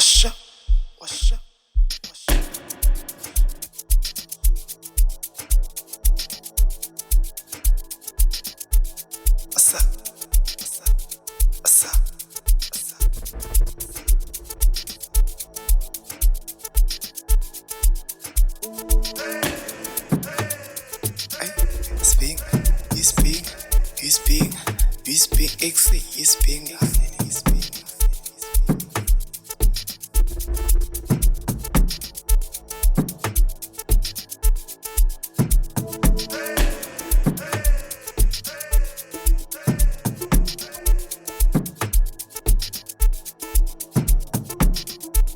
Washa, washa, washa. What's up? What's up? What's up? What's up? Hey, speak, you speak, you speak, you speak, you speak, you speak.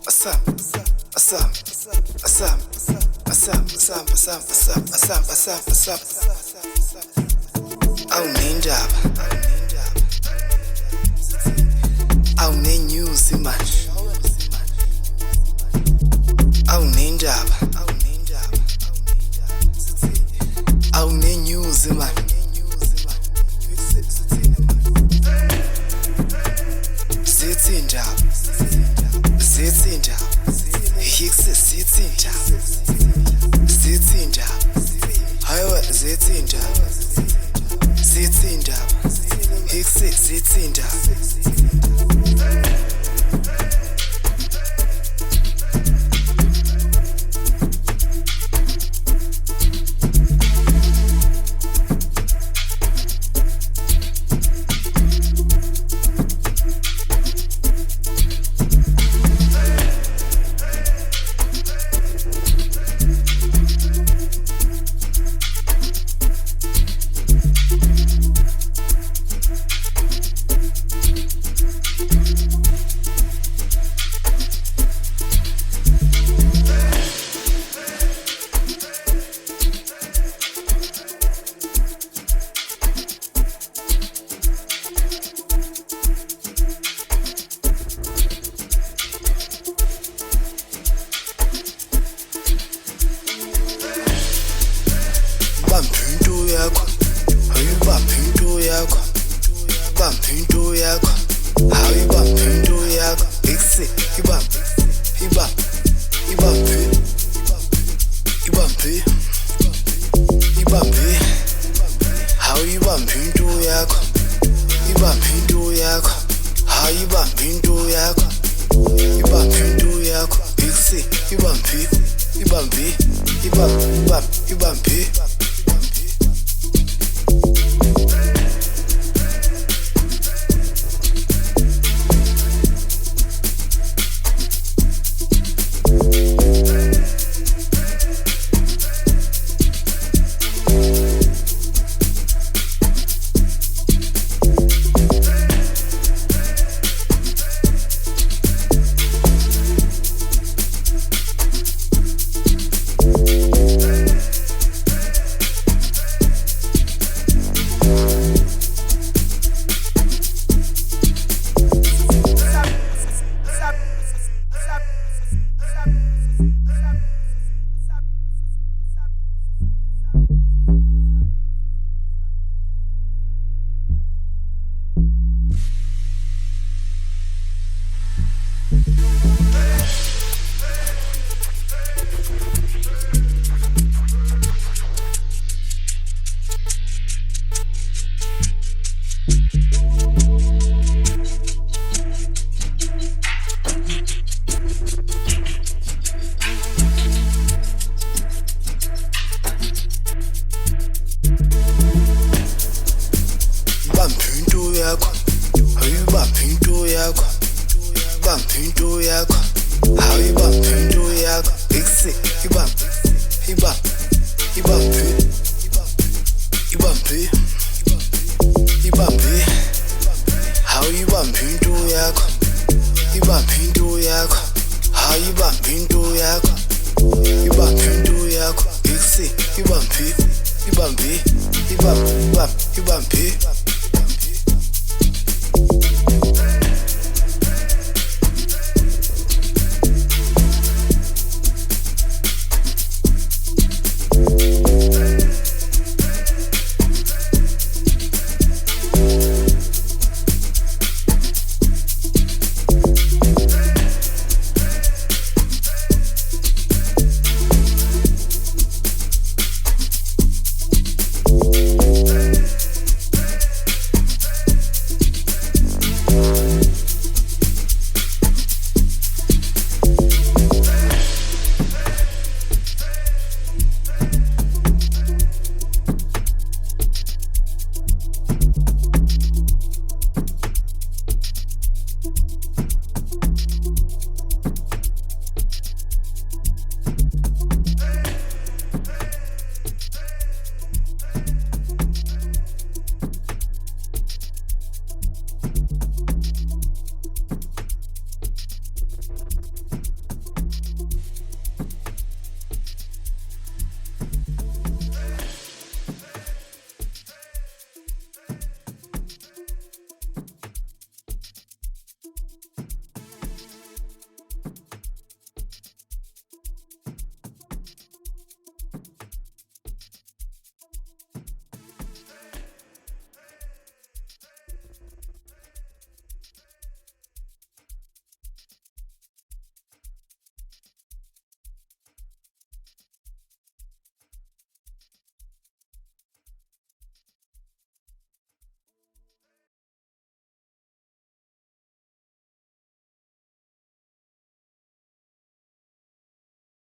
What's up? What's up? What's up? What's up? What's up? What's up? What's up? What's up? What's up? What's up? Awunendaba. Awunenews manje. Awunendaba. Awunenews manje. Zithindaba. Zithinda, Hicks zithinda, zithinda, hayiwe zithinda, zithinda, Hicks zithinda. Bampinto yakho, bampinto yakho, hayi bampinto yakho, exe, ibampi, hayi bampinto yakho, hayi bampinto yakho, exe, ibampi. Bampinto yakho, hayi bampinto yakho, exe, ibampi, hayi bampinto yakho, hayi bampinto yakho, exe, ibampi.